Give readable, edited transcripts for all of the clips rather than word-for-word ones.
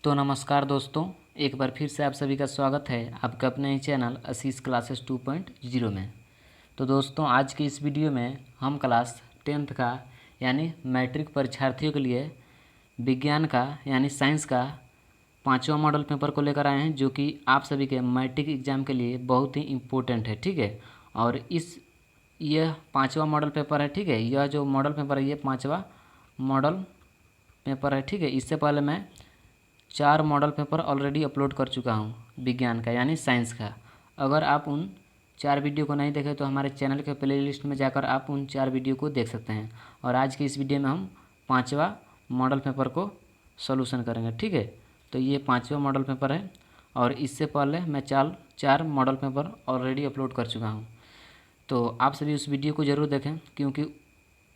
तो नमस्कार दोस्तों, एक बार फिर से आप सभी का स्वागत है आपका अपने ही चैनल आशीष क्लासेस 2.0 में। तो दोस्तों, आज की इस वीडियो में हम क्लास 10th का यानी मैट्रिक परीक्षार्थियों के लिए विज्ञान का यानी साइंस का 5वां मॉडल पेपर को लेकर आए हैं, जो कि आप सभी के मैट्रिक एग्ज़ाम के लिए बहुत ही इम्पोर्टेंट है। ठीक है, और यह 5वां मॉडल पेपर है। ठीक है, यह जो मॉडल पेपर है ये 5वां मॉडल पेपर है। ठीक है, इससे पहले मैं 4 मॉडल पेपर ऑलरेडी अपलोड कर चुका हूँ विज्ञान का यानी साइंस का। अगर आप उन 4 वीडियो को नहीं देखे तो हमारे चैनल के प्लेलिस्ट में जाकर आप उन 4 वीडियो को देख सकते हैं। और आज की इस वीडियो में हम 5वां मॉडल पेपर को सॉल्यूशन करेंगे। ठीक है, तो ये 5वां मॉडल पेपर है और इससे पहले मैं 4 मॉडल पेपर ऑलरेडी अपलोड कर चुका हूँ। तो आप सभी उस वीडियो को ज़रूर देखें, क्योंकि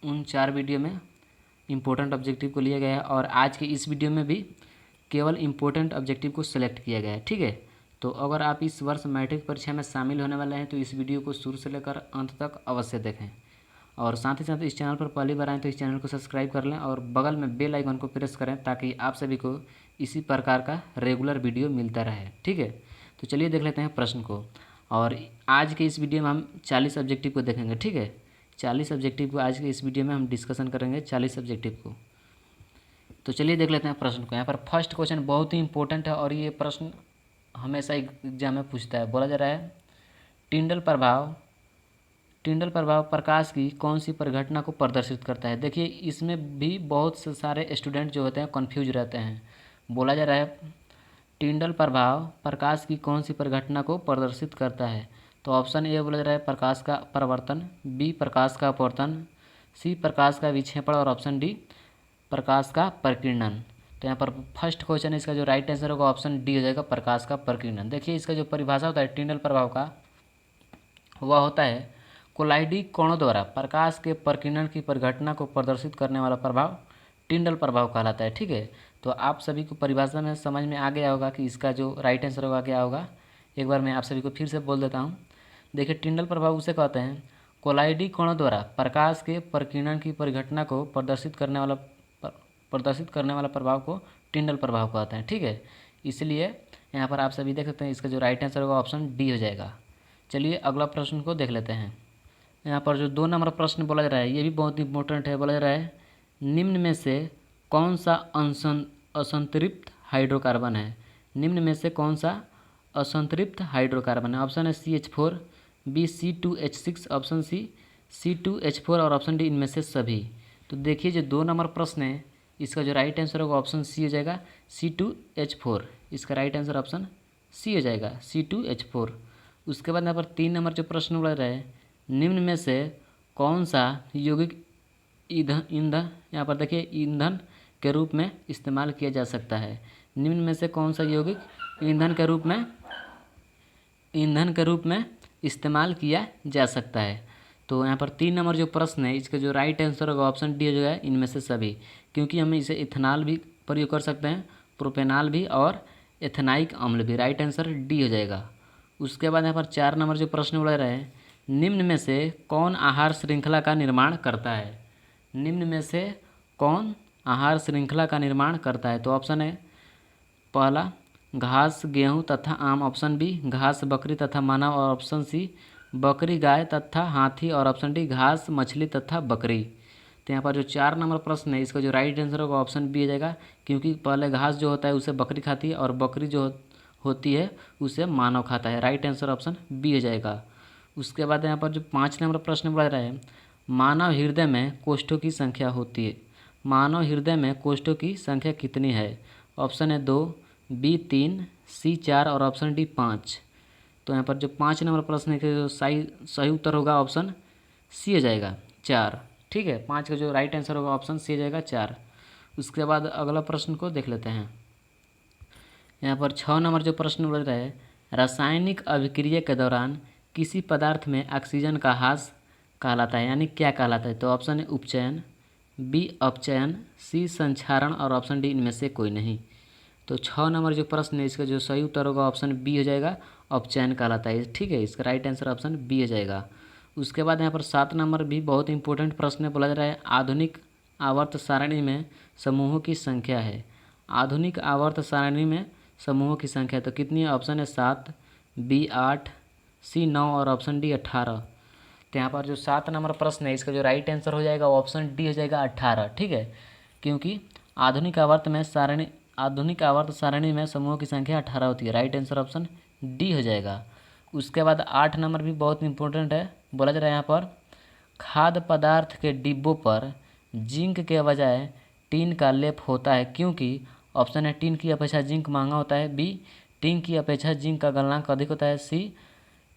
उन 4 वीडियो में इम्पोर्टेंट ऑब्जेक्टिव को लिया गया है और आज के इस वीडियो में भी केवल इम्पोर्टेंट ऑब्जेक्टिव को सिलेक्ट किया गया है। ठीक है, तो अगर आप इस वर्ष मैट्रिक परीक्षा में शामिल होने वाले हैं तो इस वीडियो को शुरू से लेकर अंत तक अवश्य देखें। और साथ ही साथ इस चैनल पर पहली बार आएँ तो इस चैनल को सब्सक्राइब कर लें और बगल में बेल आइकन को प्रेस करें, ताकि आप सभी को इसी प्रकार का रेगुलर वीडियो मिलता रहे। ठीक है, तो चलिए देख लेते हैं प्रश्न को। और आज के इस वीडियो में हम 40 ऑब्जेक्टिव को देखेंगे। ठीक है, 40 ऑब्जेक्टिव को आज के इस वीडियो में हम डिस्कशन करेंगे, 40 ऑब्जेक्टिव को। तो चलिए देख लेते हैं प्रश्न को। यहाँ पर फर्स्ट क्वेश्चन बहुत ही इंपॉर्टेंट है और ये प्रश्न हमेशा एग्जाम में पूछता है। बोला जा रहा है टिंडल प्रभाव प्रकाश की कौन सी परिघटना को प्रदर्शित करता है। देखिए, इसमें भी बहुत से सारे स्टूडेंट जो होते हैं कन्फ्यूज रहते हैं। बोला जा रहा है टिंडल प्रभाव प्रकाश की कौन सी परिघटना को प्रदर्शित करता है। तो ऑप्शन ए बोला जा रहा है प्रकाश का परावर्तन, बी प्रकाश का अपवर्तन, सी प्रकाश का विक्षेपण और ऑप्शन डी प्रकाश का प्रकीर्णन। तो यहाँ पर फर्स्ट क्वेश्चन है, इसका जो राइट आंसर होगा ऑप्शन डी हो जाएगा, प्रकाश का प्रकीर्णन। देखिए, इसका जो परिभाषा होता है टिंडल प्रभाव का, वह होता है कोलाइडी कोणों द्वारा प्रकाश के प्रकीर्णन की परिघटना को प्रदर्शित करने वाला प्रभाव टिंडल प्रभाव कहलाता है। ठीक है, तो आप सभी को परिभाषा में समझ में आ गया होगा कि इसका जो राइट आंसर होगा क्या होगा। एक बार मैं आप सभी को फिर से बोल देता हूँ। देखिए, टिंडल प्रभाव उसे कहते हैं कोलाइडी कोणों द्वारा प्रकाश के प्रकीर्णन की परिघटना को प्रदर्शित करने वाला प्रभाव को टिंडल प्रभाव कहते हैं। ठीक है, इसलिए यहाँ पर आप सभी देख सकते हैं इसका जो राइट आंसर होगा ऑप्शन डी हो जाएगा। चलिए अगला प्रश्न को देख लेते हैं। यहाँ पर जो 2 नंबर प्रश्न बोला जा रहा है ये भी बहुत इंपॉर्टेंट है। बोला जा रहा है निम्न में से कौन सा असंतृप्त हाइड्रोकार्बन है। निम्न में से कौन सा असंतृप्त हाइड्रोकार्बन है। ऑप्शन है CH4, B C2H6, option C C2H4 और ऑप्शन डी इनमें से सभी। तो देखिए, जो 2 नंबर प्रश्न है इसका जो राइट आंसर होगा ऑप्शन सी हो जाएगा, C2H4। इसका राइट आंसर ऑप्शन सी हो जाएगा, C2H4। उसके बाद यहाँ पर 3 नंबर जो प्रश्न बोल रहा है निम्न में से कौन सा यौगिक ईंधन यहाँ पर देखिए ईंधन के रूप में इस्तेमाल किया जा सकता है। निम्न में से कौन सा यौगिक ईंधन के रूप में इस्तेमाल किया जा सकता है। तो यहाँ पर 3 नंबर जो प्रश्न है इसका जो राइट आंसर होगा ऑप्शन डी हो जाएगा, इनमें से सभी। क्योंकि हम इसे इथेनॉल भी प्रयोग कर सकते हैं, प्रोपेनॉल भी और एथेनाइक अम्ल भी। राइट आंसर डी हो जाएगा। उसके बाद यहाँ पर 4 नंबर जो प्रश्न बोल रहे हैं निम्न में से कौन आहार श्रृंखला का निर्माण करता है। निम्न में से कौन आहार श्रृंखला का निर्माण करता है। तो ऑप्शन है पहला घास गेहूँ तथा आम, ऑप्शन बी घास बकरी तथा मानव और ऑप्शन सी बकरी गाय तथा हाथी और ऑप्शन डी घास मछली तथा बकरी। तो यहाँ पर जो 4 नंबर प्रश्न है इसका जो राइट आंसर होगा ऑप्शन बी हो जाएगा, क्योंकि पहले घास जो होता है उसे बकरी खाती है और बकरी जो होती है उसे मानव खाता है। राइट आंसर ऑप्शन बी हो जाएगा। उसके बाद यहाँ पर जो 5 नंबर प्रश्न बोला रहा है मानव हृदय में कोष्ठों की संख्या होती है। मानव हृदय में कोष्ठों की संख्या कितनी है। ऑप्शन है 2, बी 3, सी 4 और ऑप्शन डी 5। तो यहाँ पर जो 5 नंबर प्रश्न है जो सही उत्तर होगा ऑप्शन सी हो जाएगा, 4। ठीक है, 5 का जो राइट आंसर होगा ऑप्शन सी हो जाएगा, 4। उसके बाद अगला प्रश्न को देख लेते हैं। यहाँ पर 6 नंबर जो प्रश्न बोल रहा है रासायनिक अभिक्रिया के दौरान किसी पदार्थ में ऑक्सीजन का ह्रास कहलाता है, यानी क्या कहलाता है। तो ऑप्शन है उपचयन, बी अपचयन, सी संक्षारण और ऑप्शन डी इनमें से कोई नहीं। तो 6 नंबर जो प्रश्न है इसका जो सही उत्तर होगा ऑप्शन बी हो जाएगा, अपचयन कहलाता है। ठीक है, इसका राइट आंसर ऑप्शन बी हो जाएगा। उसके बाद यहाँ पर 7 नंबर भी बहुत इंपॉर्टेंट प्रश्न बोला जा रहा है आधुनिक आवर्त सारणी में समूहों की संख्या है। आधुनिक आवर्त सारणी में समूहों की संख्या तो कितनी है? ऑप्शन है 7, बी 8, सी 9 और ऑप्शन डी 18। तो यहाँ पर जो 7 नंबर प्रश्न है इसका जो राइट आंसर हो जाएगा वो ऑप्शन डी हो जाएगा 18। ठीक है, क्योंकि आधुनिक आवर्त सारणी में समूहों की संख्या 18 होती है। राइट आंसर ऑप्शन डी हो जाएगा। उसके बाद 8 नंबर भी बहुत इंपॉर्टेंट है। बोला जा रहा है यहाँ पर खाद्य पदार्थ के डिब्बों पर जिंक के बजाय टीन का लेप होता है क्योंकि ऑप्शन है टीन की अपेक्षा जिंक महंगा होता है, बी टीन की अपेक्षा जिंक का गलनांक अधिक होता है, सी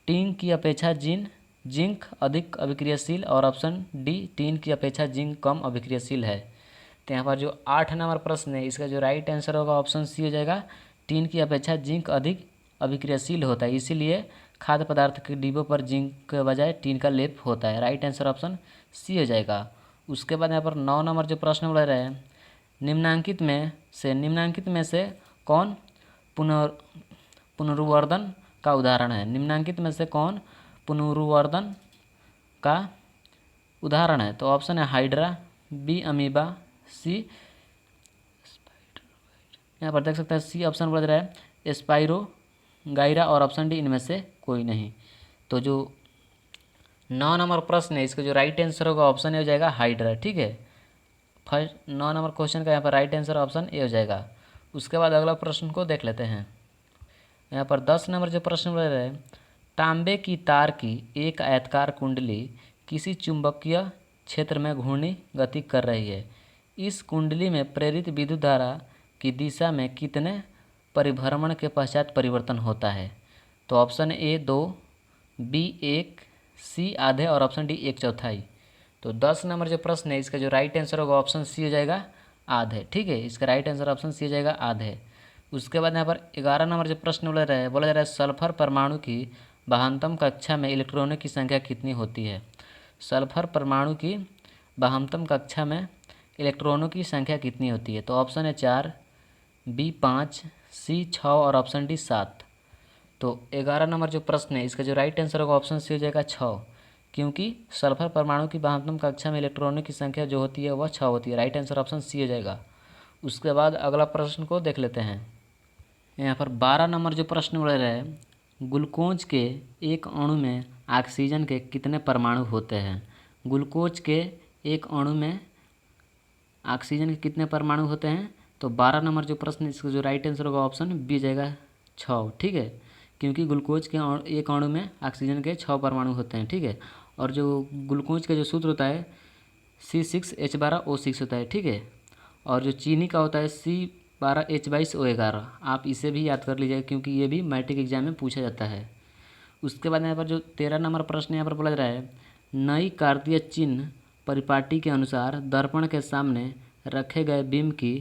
टीन की अपेक्षा जिंक अधिक अभिक्रियाशील और ऑप्शन डी टीन की अपेक्षा जिंक कम अभिक्रियाशील है। तो यहाँ पर जो 8 नंबर प्रश्न है इसका जो राइट आंसर होगा ऑप्शन सी हो जाएगा। टीन की अपेक्षा जिंक अधिक अभिक्रियाशील होता है, इसीलिए खाद्य पदार्थ के डिब्बों पर जिंक के बजाय टीन का लेप होता है। राइट आंसर ऑप्शन सी हो जाएगा। उसके बाद यहाँ पर 9 नंबर जो प्रश्न बोल रहे हैं निम्नांकित में से कौन पुनरुवर्तन का उदाहरण है? निम्नांकित में से कौन पुनरुवर्तन का उदाहरण है? तो ऑप्शन है हाइड्रा, बी अमीबा, सी यहाँ पर देख सकते हैं सी ऑप्शन बोल रहा है स्पाइरो गायरा और ऑप्शन डी इनमें से कोई नहीं। तो जो 9 नंबर प्रश्न है इसका जो राइट आंसर होगा ऑप्शन ए हो जाएगा हाइड्रा। ठीक है, फर्स्ट 9 नंबर क्वेश्चन का यहाँ पर राइट आंसर ऑप्शन ए हो जाएगा। उसके बाद अगला प्रश्न को देख लेते हैं। यहाँ पर 10 नंबर जो प्रश्न बोल रहे हैं तांबे की तार की एक आयताकार कुंडली किसी चुंबकीय क्षेत्र में घूर्णी गति कर रही है। इस कुंडली में प्रेरित विद्युत धारा की दिशा में कितने परिभ्रमण के पश्चात परिवर्तन होता है? तो ऑप्शन ए 2, बी 1, सी आधे और ऑप्शन डी 1/4। तो 10 नंबर जो प्रश्न है इसका जो राइट आंसर होगा ऑप्शन सी हो जाएगा आधे। ठीक है, इसका राइट आंसर ऑप्शन सी हो जाएगा आधे। उसके बाद यहाँ पर 11 नंबर जो प्रश्न बोला जा रहा है सल्फर परमाणु की बहानतम कक्षा में इलेक्ट्रॉनों की संख्या कितनी होती है? सल्फर परमाणु की बहानतम कक्षा में इलेक्ट्रॉनों की संख्या कितनी होती है? तो ऑप्शन है 4, बी 5, सी 6 और ऑप्शन डी 7। तो 11 नंबर जो प्रश्न है इसका जो राइट आंसर होगा ऑप्शन सी हो जाएगा 6, क्योंकि सल्फर परमाणु की बहानतम कक्षा में इलेक्ट्रॉनों की संख्या जो होती है वह 6 होती है। राइट आंसर ऑप्शन सी हो जाएगा। उसके बाद अगला प्रश्न को देख लेते हैं। यहाँ पर 12 नंबर जो प्रश्न बोल रहा है ग्लूकोज के एक अणु में ऑक्सीजन के कितने परमाणु होते हैं? ग्लूकोज के एक अणु में ऑक्सीजन के कितने परमाणु होते हैं? तो 12 नंबर जो प्रश्न इसका जो राइट आंसर होगा ऑप्शन बी जाएगा 6। ठीक है, क्योंकि ग्लूकोज के एक अणु में ऑक्सीजन के 6 परमाणु होते हैं। ठीक है, और जो ग्लूकोज का जो सूत्र होता है C6H12O6 होता है। ठीक है, और जो चीनी का होता है C12H22O11। आप इसे भी याद कर लीजिएगा क्योंकि ये भी मैट्रिक एग्जाम में पूछा जाता है। उसके बाद यहाँ पर जो 13 नंबर प्रश्न यहाँ पर बोला जा रहा है नई कार्तीय चिन्ह परिपाटी के अनुसार दर्पण के सामने रखे गए बिंब की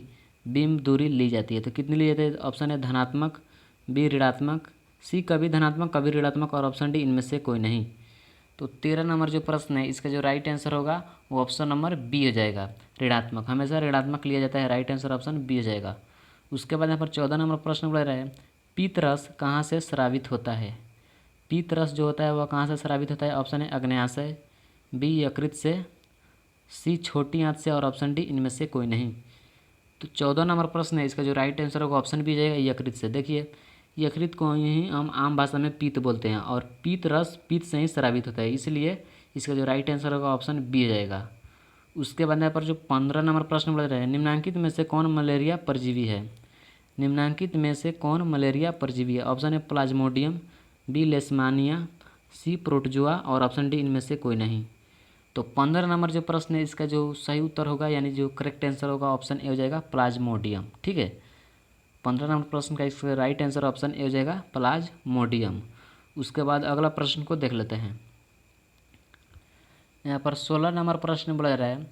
बिंब दूरी ली जाती है। तो कितनी ली जाती है? ऑप्शन है धनात्मक, बी ऋणात्मक, सी कभी धनात्मक कभी ऋणात्मक और ऑप्शन डी इनमें से कोई नहीं। तो 13 नंबर जो प्रश्न है इसका जो राइट आंसर होगा वो ऑप्शन नंबर बी हो जाएगा, ऋणात्मक। हमेशा ऋणात्मक लिया जाता है। राइट आंसर ऑप्शन बी हो जाएगा। उसके बाद यहाँ पर 14 नंबर प्रश्न बोल रहा है पीत रस कहाँ से स्रावित होता है? पीत रस जो होता है वह कहाँ से स्रावित होता है? ऑप्शन है अग्न्याशय, बी यकृत से, सी छोटी आंत से और ऑप्शन डी इनमें से कोई नहीं। तो 14 नंबर प्रश्न है इसका जो राइट आंसर होगा ऑप्शन बी जाएगा यकृत से। देखिए यकृत को ही हम आम भाषा में पीत बोलते हैं और पीत रस पीत से ही स्रावित होता है, इसलिए इसका जो राइट आंसर होगा ऑप्शन बी हो जाएगा। उसके बाद यहाँ पर जो 15 नंबर प्रश्न बोल रहे हैं निम्नांकित में से कौन मलेरिया परजीवी है? निम्नांकित में से कौन मलेरिया परजीवी है? ऑप्शन है प्लाज्मोडियम, बी लेशमानिया, सी प्रोटोजोआ और ऑप्शन डी इनमें से कोई नहीं। तो 15 नंबर जो प्रश्न है इसका जो सही उत्तर होगा यानी जो करेक्ट आंसर होगा ऑप्शन ए हो जाएगा प्लाज्मोडियम। ठीक है, 15 नंबर प्रश्न का इसका राइट आंसर ऑप्शन ए हो जाएगा प्लाज्मोडियम। उसके बाद अगला प्रश्न को देख लेते हैं। यहाँ पर 16 नंबर प्रश्न बोला जा रहा है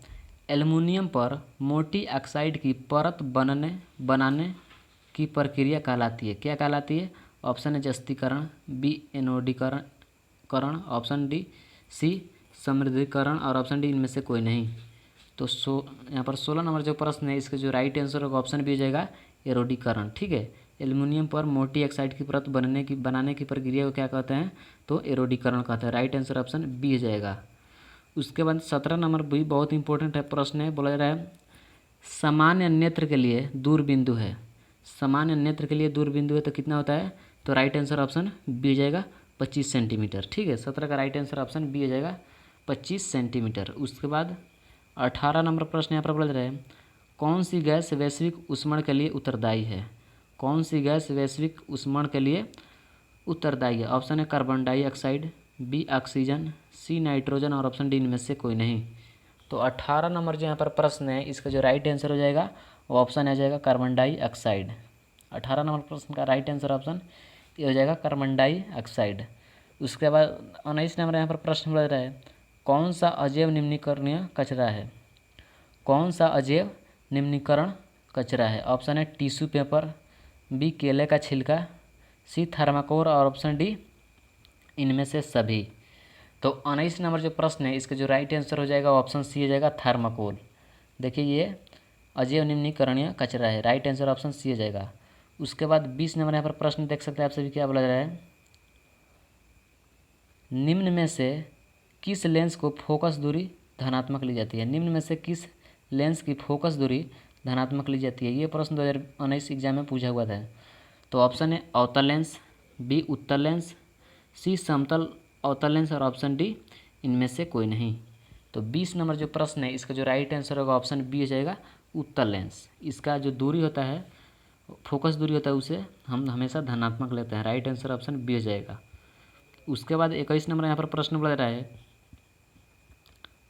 एल्युमिनियम पर मोटी ऑक्साइड की परत बनाने की प्रक्रिया कहलाती है? क्या कहलाती है? ऑप्शन है जस्तीकरण, बी एनोडीकरण, ऑप्शन डी सी समृद्धीकरण और ऑप्शन डी इनमें से कोई नहीं। तो यहाँ पर 16 नंबर जो प्रश्न है इसका जो राइट आंसर होगा ऑप्शन बी हो जाएगा एरोडीकरण। ठीक है, एल्युमिनियम पर मोटी ऑक्साइड की परत बनाने की प्रक्रिया को क्या कहते हैं? तो एरोडीकरण कहते हैं। राइट आंसर ऑप्शन बी हो जाएगा। उसके बाद 17 नंबर भी बहुत इंपॉर्टेंट है प्रश्न है बोला जा रहा है सामान्य नेत्र के लिए दूर बिंदु है, सामान्य नेत्र के लिए दूर बिंदु है तो कितना होता है, तो राइट आंसर ऑप्शन बी हो जाएगा 25 सेंटीमीटर। ठीक है, 17 का राइट आंसर ऑप्शन बी हो जाएगा 25 सेंटीमीटर। उसके बाद 18 नंबर प्रश्न यहाँ पर बोला जा रहा है, कौन सी गैस वैश्विक ऊष्मण के लिए उत्तरदायी है, कौन सी गैस वैश्विक ऊष्मण के लिए उत्तरदायी है। ऑप्शन है carbon dioxide, B oxygen, C nitrogen और ऑप्शन डी इनमें से कोई नहीं। तो 18 नंबर जो यहाँ पर प्रश्न है इसका जो राइट आंसर हो जाएगा वो ऑप्शन आ जाएगा कार्बन डाइऑक्साइड। 18 नंबर प्रश्न का राइट आंसर ऑप्शन ये हो जाएगा कार्बन डाइऑक्साइड। उसके बाद 19 नंबर यहाँ पर प्रश्न बोल रहा है, कौन सा अजैव निम्नीकरणीय कचरा है, कौन सा अजैव निम्नीकरण कचरा है। ऑप्शन है टिश्यू पेपर, बी केले का छिलका, सी थर्माकोल और ऑप्शन डी इनमें से सभी। तो 19 नंबर जो प्रश्न है इसका जो राइट आंसर हो जाएगा ऑप्शन सी हो जाएगा थर्माकोल। देखिए ये अजैव निम्नीकरणीय कचरा है, राइट आंसर ऑप्शन सी हो जाएगा। उसके बाद 20 नंबर यहाँ पर प्रश्न देख सकते हैं आप सभी, क्या बोला जा रहा है, निम्न में से किस लेंस को फोकस दूरी धनात्मक ली जाती है, निम्न में से किस लेंस की फोकस दूरी धनात्मक ली जाती है। ये प्रश्न 2019 एग्जाम में पूछा हुआ था। तो ऑप्शन है अवतल लेंस, बी उत्तल लेंस, सी समतल अवतल लेंस और ऑप्शन डी इनमें से कोई नहीं। तो 20 नंबर जो प्रश्न है इसका जो राइट आंसर होगा ऑप्शन बी हो जाएगा उत्तल लेंस। इसका जो दूरी होता है, फोकस दूरी होता है, उसे हम हमेशा धनात्मक लेते हैं, राइट आंसर ऑप्शन बी हो जाएगा। उसके बाद 21 नंबर यहाँ पर प्रश्न बोला जा रहा है,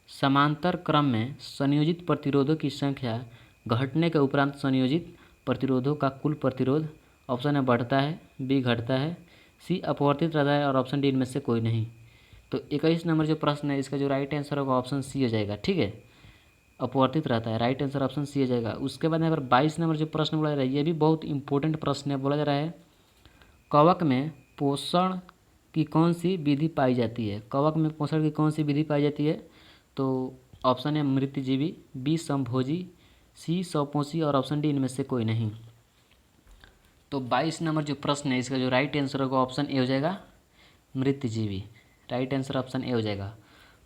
समांतर क्रम में संयोजित प्रतिरोधों की संख्या घटने के उपरांत संयोजित प्रतिरोधों का कुल प्रतिरोध। ऑप्शन है बढ़ता है, बी घटता है, सी अपवर्तित रहता है और ऑप्शन डी इनमें से कोई नहीं। तो 21 नंबर जो प्रश्न है इसका जो राइट आंसर होगा ऑप्शन सी हो जाएगा। ठीक है, अपवर्तित रहता है, राइट आंसर ऑप्शन सी हो जाएगा। उसके बाद यहाँ पर 22 नंबर जो प्रश्न बोला जा रहा है ये भी बहुत इंपॉर्टेंट प्रश्न है। बोला जा रहा है, कवक में पोषण की कौन सी विधि पाई जाती है, कवक में पोषण की कौन सी विधि पाई जाती है। तो ऑप्शन है मृतजीवी, बी समभोजी, सी स्वपोषी और ऑप्शन डी इनमें से कोई नहीं। तो 22 नंबर जो प्रश्न है इसका जो राइट आंसर होगा ऑप्शन ए हो जाएगा मृतजीवी, राइट आंसर ऑप्शन ए हो जाएगा।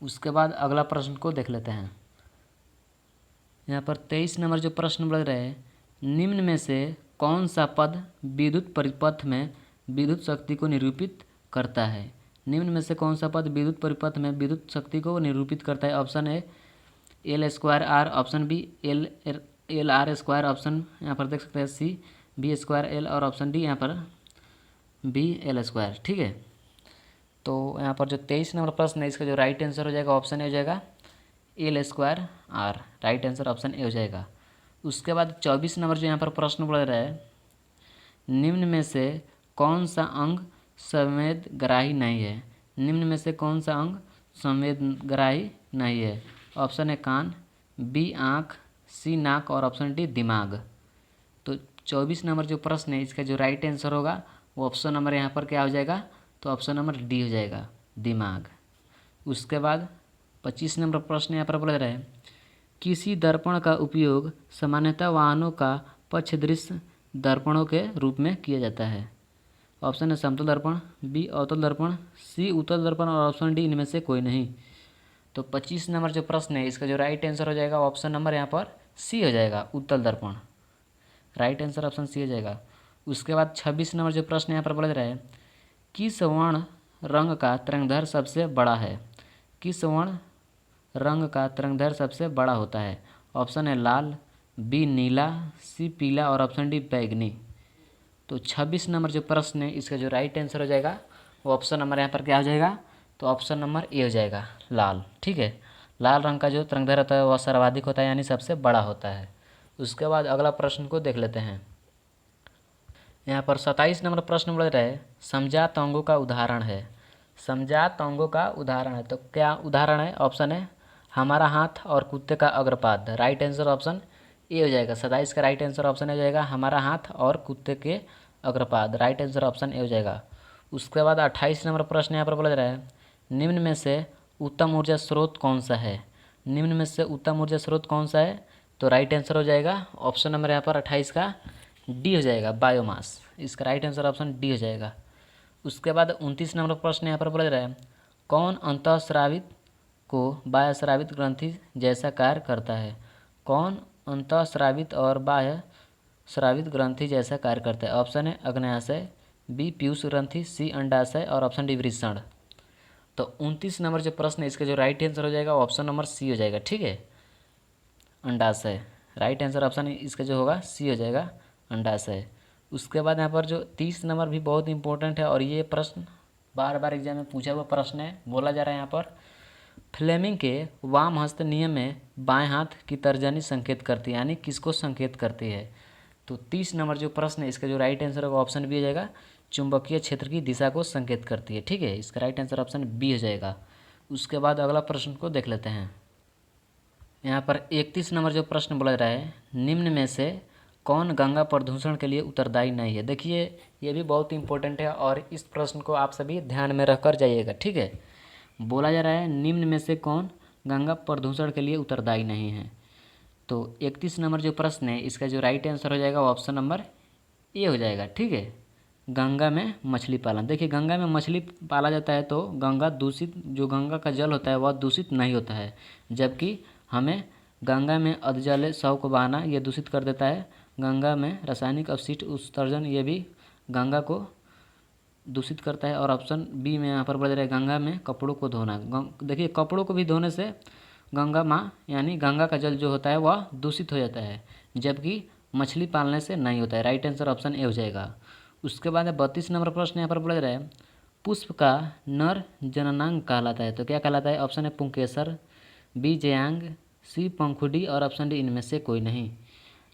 उसके बाद अगला प्रश्न को देख लेते हैं। यहाँ पर 23 नंबर जो प्रश्न बोल रहे हैं, निम्न में से कौन सा पद विद्युत परिपथ में विद्युत शक्ति को निरूपित करता है, निम्न में से कौन सा पद विद्युत परिपथ में विद्युत शक्ति को निरूपित करता है। ऑप्शन है L square R, option B L R square, option यहाँ पर देख सकते हैं सी बी स्क्वायर एल और ऑप्शन डी यहाँ पर बी एल स्क्वायर। ठीक है, तो यहाँ पर जो 23 नंबर प्रश्न है इसका जो राइट आंसर हो जाएगा ऑप्शन ए हो जाएगा L square R, right answer option A हो जाएगा। उसके बाद 24 नंबर जो यहाँ पर प्रश्न बोल रहा है, निम्न में से कौन सा अंग संवेदग्राही नहीं है, निम्न में से कौन सा अंग संवेदग्राही नहीं है। ऑप्शन है कान, बी आँख, सी नाक और ऑप्शन डी दिमाग। तो 24 नंबर जो प्रश्न है इसका जो राइट आंसर होगा वो ऑप्शन नंबर यहाँ पर क्या हो जाएगा, तो ऑप्शन नंबर डी हो जाएगा दिमाग। उसके बाद 25 नंबर प्रश्न यहाँ पर बोला जा रहा है, किसी दर्पण का उपयोग सामान्यतः वाहनों का पक्ष दृश्य दर्पणों के रूप में किया जाता है। ऑप्शन है समतल दर्पण, बी अवतल दर्पण, सी उत्तल दर्पण और ऑप्शन डी इनमें से कोई नहीं। तो 25 नंबर जो प्रश्न है इसका जो राइट आंसर हो जाएगा ऑप्शन नंबर यहाँ पर सी हो जाएगा उत्तल दर्पण, राइट आंसर ऑप्शन सी हो जाएगा। उसके बाद 26 नंबर जो प्रश्न यहाँ पर बोला जा रहा है, किस वर्ण रंग का तरंगदैर्घ्य सबसे बड़ा है, किस वर्ण रंग का तरंगदैर्घ्य सबसे बड़ा होता है। ऑप्शन है लाल, बी नीला, सी पीला और ऑप्शन डी बैगनी। तो 26 नंबर जो प्रश्न है इसका जो राइट आंसर हो जाएगा वो ऑप्शन नंबर यहाँ पर क्या हो जाएगा, तो ऑप्शन नंबर ए हो जाएगा लाल। ठीक है, लाल रंग का जो तरंगदैर्घ्य होता है वह सर्वाधिक होता है यानी सबसे बड़ा होता है। उसके बाद अगला प्रश्न को देख लेते हैं। यहाँ पर 27 नंबर प्रश्न बोल रहा है, समजात अंगों का उदाहरण है, समजात अंगों का उदाहरण है। तो क्या उदाहरण है। ऑप्शन है हमारा हाथ और कुत्ते का अग्रपाद, राइट आंसर ऑप्शन ए हो जाएगा। 27 का राइट आंसर ऑप्शन ए हो जाएगा हमारा हाथ और कुत्ते के अग्रपाद, राइट आंसर ऑप्शन ए हो जाएगा। उसके बाद 28 नंबर प्रश्न यहाँ पर बोला जा रहा है, निम्न में से उत्तम ऊर्जा स्रोत कौन सा है, निम्न में से उत्तम ऊर्जा स्रोत कौन सा है। तो राइट आंसर हो जाएगा ऑप्शन नंबर यहाँ पर 28 का डी हो जाएगा बायोमास, इसका राइट आंसर ऑप्शन डी हो जाएगा। उसके बाद 29 नंबर प्रश्न यहाँ पर बोला जा रहा है, कौन अंतःस्रावित को बाह्यस्रावित ग्रंथि जैसा कार्य करता है, कौन अंतःस्रावित और बाह्य स्रावित ग्रंथि जैसा कार्य करता है। ऑप्शन है अग्न्याशय, बी पीयूष ग्रंथि, सी अंडाशय और ऑप्शन डी वृषण। तो 29 नंबर जो प्रश्न है इसका जो राइट आंसर हो जाएगा ऑप्शन नंबर सी हो जाएगा। ठीक है, अंडाशय। राइट आंसर ऑप्शन इसका जो होगा सी हो जाएगा, अंडाशय। उसके बाद यहाँ पर जो 30 नंबर भी बहुत इंपॉर्टेंट है और ये प्रश्न बार बार एग्जाम में पूछा हुआ प्रश्न है। बोला जा रहा है यहाँ पर फ्लेमिंग के वाम हस्त नियम में बाएं हाथ की तर्जनी संकेत करती है, यानी किसको संकेत करती है। तो 30 नंबर जो प्रश्न है इसका जो राइट आंसर होगा ऑप्शन बी हो जाएगा, चुंबकीय क्षेत्र की दिशा को संकेत करती है। ठीक है, इसका राइट आंसर ऑप्शन बी हो जाएगा। उसके बाद अगला प्रश्न को देख लेते हैं। यहाँ पर 31 नंबर जो प्रश्न बोला जा रहा है, निम्न में से कौन गंगा प्रदूषण के लिए उत्तरदायी नहीं है। देखिए ये भी बहुत इंपॉर्टेंट है और इस प्रश्न को आप सभी ध्यान में रखकर जाइएगा। ठीक है, बोला जा रहा है निम्न में से कौन गंगा प्रदूषण के लिए उत्तरदायी नहीं है। तो 31 नंबर जो प्रश्न है इसका जो राइट आंसर हो जाएगा ऑप्शन नंबर ए हो जाएगा। ठीक है, गंगा में मछली पालन। देखिए गंगा में मछली पाला जाता है तो गंगा दूषित, जो गंगा का जल होता है वह दूषित नहीं होता है, जबकि हमें गंगा में अधजले शव को बहाना ये दूषित कर देता है। गंगा में रासायनिक अपशिष्ट उत्सर्जन ये भी गंगा को दूषित करता है। और ऑप्शन बी में यहाँ पर बोला जा रहा है गंगा में कपड़ों को धोना। देखिए कपड़ों को भी धोने से गंगा माँ यानी गंगा का जल जो होता है वह दूषित हो जाता है, जबकि मछली पालने से नहीं होता है। राइट आंसर ऑप्शन ए हो जाएगा। उसके बाद 32 नंबर प्रश्न यहाँ पर बोला जा रहा है पुष्प का नर जननांग कहलाता है। तो क्या कहलाता है। ऑप्शन है पुंकेसर, बी जयांग, सी पंखुड़ी और ऑप्शन डी इनमें से कोई नहीं।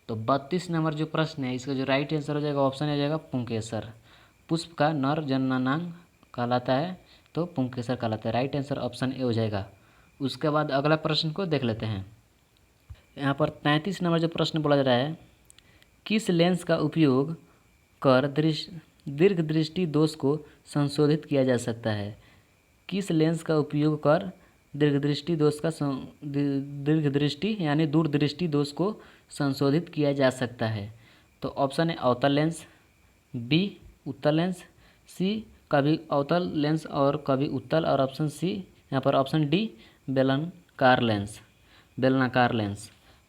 तो 32 नंबर जो प्रश्न है इसका जो राइट आंसर हो जाएगा ऑप्शन हो जाएगा पुंकेसर। पुष्प का नर जननांग कहलाता है तो पुंकेसर कहलाता है। राइट आंसर ऑप्शन ए हो जाएगा। उसके बाद अगला प्रश्न को देख लेते हैं। यहाँ पर 33 नंबर जो प्रश्न बोला जा रहा है किस लेंस का उपयोग कर दीर्घ दृष्टि दोष को संशोधित किया जा सकता है। किस लेंस का उपयोग कर दीर्घ दृष्टि दोष का दीर्घ दृष्टि यानी दूरदृष्टि दोष को संशोधित किया जा सकता है। तो ऑप्शन है अवतल लेंस, बी उत्तल लेंस, सी कभी अवतल लेंस और कभी उत्तल और ऑप्शन सी यहाँ पर ऑप्शन डी बेलनाकार लेंस।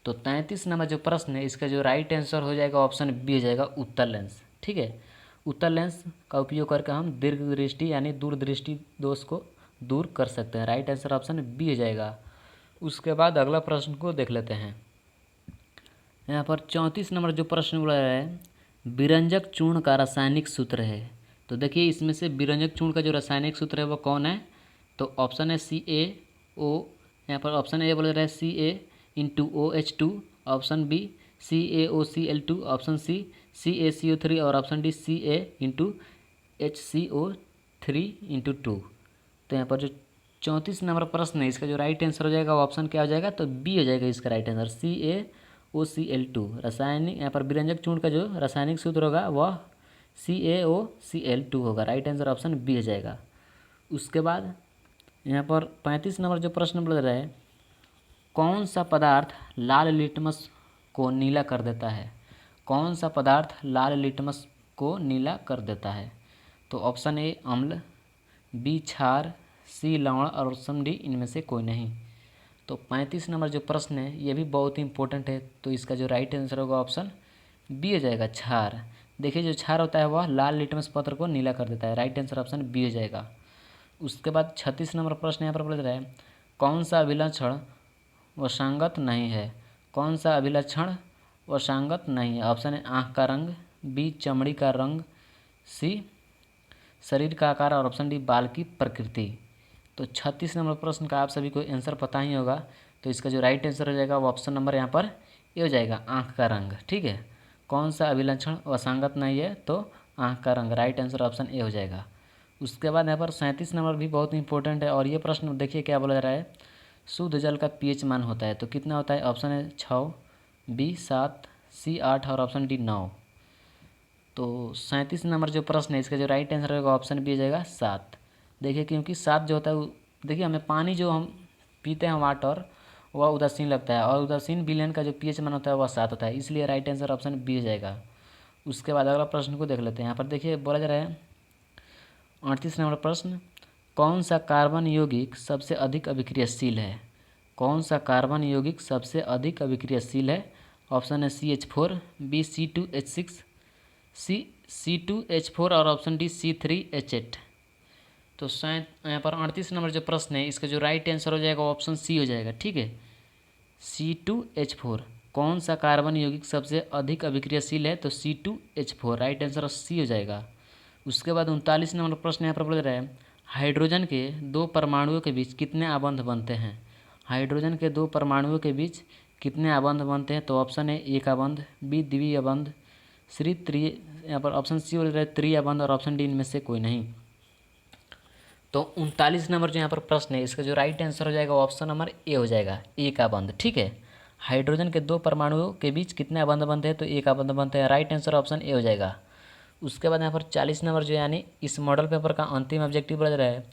तो 33 नंबर जो प्रश्न है इसका जो राइट आंसर हो जाएगा ऑप्शन बी हो जाएगा उत्तल लेंस। ठीक है, उत्तल लेंस का उपयोग करके हम दीर्घ दृष्टि यानी दूरदृष्टि दोष को दूर कर सकते हैं। राइट आंसर ऑप्शन बी हो जाएगा। उसके बाद अगला प्रश्न को देख लेते हैं। यहाँ पर 34 नंबर जो प्रश्न बोला है विरंजक चूर्ण का रासायनिक सूत्र है। तो देखिए इसमें से विरंजक चूर्ण का जो रासायनिक सूत्र है वो कौन है। तो ऑप्शन है CaO, यहाँ पर ऑप्शन ए बोल रहा है Ca*OH2, option B CaOCl2, option C CaCO3 और ऑप्शन डी CaHCO3/2। तो यहाँ पर जो 34 नंबर प्रश्न है इसका जो राइट आंसर हो जाएगा ऑप्शन क्या हो जाएगा। तो बी हो जाएगा इसका राइट आंसर CaOCl2। रासायनिक यहाँ पर विरंजक चूर्ण का जो रासायनिक सूत्र होगा वह CaOCl2 होगा। राइट आंसर ऑप्शन बी हो जाएगा। उसके बाद यहाँ पर 35 नंबर जो प्रश्न बोल रहा है कौन सा पदार्थ लाल लिटमस को नीला कर देता है। कौन सा पदार्थ लाल लिटमस को नीला कर देता है। तो ऑप्शन ए अम्ल, बी क्षार, सी लवण और ऑप्शन डी इनमें से कोई नहीं। तो 35 नंबर जो प्रश्न है ये भी बहुत इंपॉर्टेंट है। तो इसका जो राइट आंसर होगा ऑप्शन बी हो जाएगा क्षार। देखिए जो क्षार होता है वह लाल लिटमस पत्र को नीला कर देता है। राइट आंसर ऑप्शन बी हो जाएगा। उसके बाद 36 नंबर प्रश्न यहाँ पर बोल रहा है कौन सा अभिलक्षण वशांगत नहीं है। कौन सा अभिलक्षण वशांगत नहीं है। ऑप्शन है आँख का रंग, बी चमड़ी का रंग, सी शरीर का आकार और ऑप्शन डी बाल की प्रकृति। तो 36 नंबर प्रश्न का आप सभी को आंसर पता ही होगा। तो इसका जो राइट आंसर हो जाएगा वो ऑप्शन नंबर यहाँ पर ए हो जाएगा आँख का रंग। ठीक है, कौन सा अभिलक्षण वशांगत नहीं है तो आँख का रंग। राइट आंसर ऑप्शन ए हो जाएगा। उसके बाद यहाँ पर 37 नंबर भी बहुत इंपॉर्टेंट है और ये प्रश्न देखिए क्या बोला जा रहा है शुद्ध जल का pH मान होता है तो कितना होता है। ऑप्शन है 6, बी 7, सी 8 और ऑप्शन डी 9। तो 37 नंबर जो प्रश्न है इसका जो राइट आंसर होगा ऑप्शन बी हो जाएगा 7। देखिए क्योंकि 7 जो होता है देखिए हमें पानी जो हम पीते हैं वाटर वह उदासीन लगता है और उदासीन विलयन का जो pH मान होता है वह 7 होता है, इसलिए राइट आंसर ऑप्शन बी हो जाएगा। उसके बाद अगला प्रश्न को देख लेते हैं। यहाँ पर देखिए बोला जा रहा है 38 नंबर प्रश्न कौन सा कार्बन यौगिक सबसे अधिक अभिक्रियाशील है। कौन सा कार्बन यौगिक सबसे अधिक अभिक्रियाशील है। ऑप्शन है CH4, बी C2H6, सी C2H4 और ऑप्शन डी C3H8। तो यहाँ पर 38 नंबर जो प्रश्न है इसका जो राइट आंसर हो जाएगा ऑप्शन सी हो जाएगा। ठीक है, C2H4 कौन सा कार्बन यौगिक सबसे अधिक अभिक्रियाशील है? तो C2H4 राइट आंसर सी हो जाएगा। उसके बाद 39 नंबर प्रश्न यहाँ पर बोल रहा है हाइड्रोजन के दो परमाणुओं के बीच कितने आबंध बनते हैं? हाइड्रोजन के दो परमाणुओं के बीच कितने आबंध बनते हैं? तो ऑप्शन है एक आबंध, बी द्वि आबंध, सी यहाँ पर ऑप्शन सी बोल रहा है त्रिआबंध और ऑप्शन डी इनमें से कोई नहीं। तो 39 नंबर जो यहाँ पर प्रश्न है इसका जो राइट आंसर हो जाएगा ऑप्शन नंबर ए हो जाएगा, एक आबंध। ठीक है, हाइड्रोजन के दो परमाणुओं के बीच कितने आबंध बनते हैं? तो एक आबंध बनते हैं, राइट आंसर ऑप्शन ए हो जाएगा। उसके बाद यहाँ पर 40 नंबर जो यानी इस मॉडल पेपर का अंतिम ऑब्जेक्टिव बन रहा है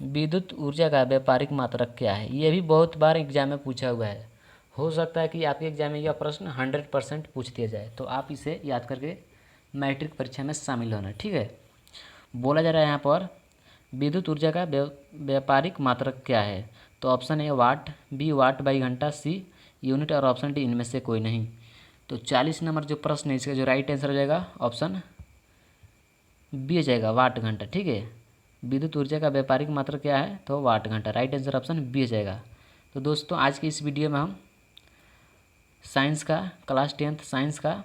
विद्युत ऊर्जा का व्यापारिक मात्रक क्या है? ये भी बहुत बार एग्जाम में पूछा हुआ है, हो सकता है कि आपके एग्जाम में यह प्रश्न 100% पूछ दिया जाए, तो आप इसे याद करके मैट्रिक परीक्षा में शामिल होना। ठीक है, बोला जा रहा है यहाँ पर विद्युत ऊर्जा का व्यापारिक मात्रक क्या है? तो option A watt, B watt by घंटा, सी यूनिट और ऑप्शन डी इनमें से कोई नहीं। तो 40 नंबर जो प्रश्न है इसका जो राइट आंसर हो जाएगा ऑप्शन बी हो जाएगा, वाट घंटा। ठीक है, विद्युत ऊर्जा का व्यापारिक मात्रक क्या है? तो वाट घंटा, राइट आंसर ऑप्शन बी हो जाएगा। तो दोस्तों आज की इस वीडियो में हम साइंस का क्लास 10th साइंस का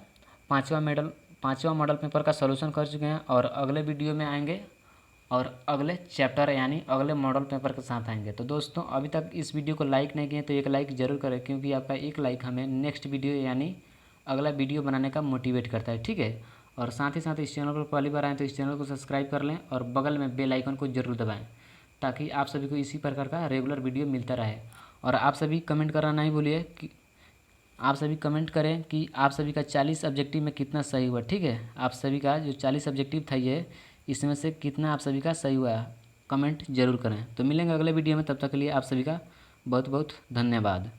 पाँचवा मॉडल पेपर का सॉल्यूशन कर चुके हैं और अगले वीडियो में आएंगे और अगले चैप्टर यानी अगले मॉडल पेपर के साथ आएंगे। तो दोस्तों अभी तक इस वीडियो को लाइक नहीं किए तो एक लाइक ज़रूर करें, क्योंकि आपका एक लाइक हमें नेक्स्ट वीडियो यानी अगला वीडियो बनाने का मोटिवेट करता है। ठीक है, और साथ ही साथ इस चैनल पर पहली बार आएँ तो इस चैनल को सब्सक्राइब कर लें और बगल में बेल आइकन को जरूर दबाएँ, ताकि आप सभी को इसी प्रकार का रेगुलर वीडियो मिलता रहे। और आप सभी कमेंट करना नहीं भूलिए कि आप सभी कमेंट करें कि आप सभी का 40 ऑब्जेक्टिव में कितना सही हुआ। ठीक है, आप सभी का जो 40 ऑब्जेक्टिव था ये इसमें से कितना आप सभी का सही हुआ, कमेंट जरूर करें। तो मिलेंगे अगले वीडियो में, तब तक के लिए आप सभी का बहुत बहुत धन्यवाद।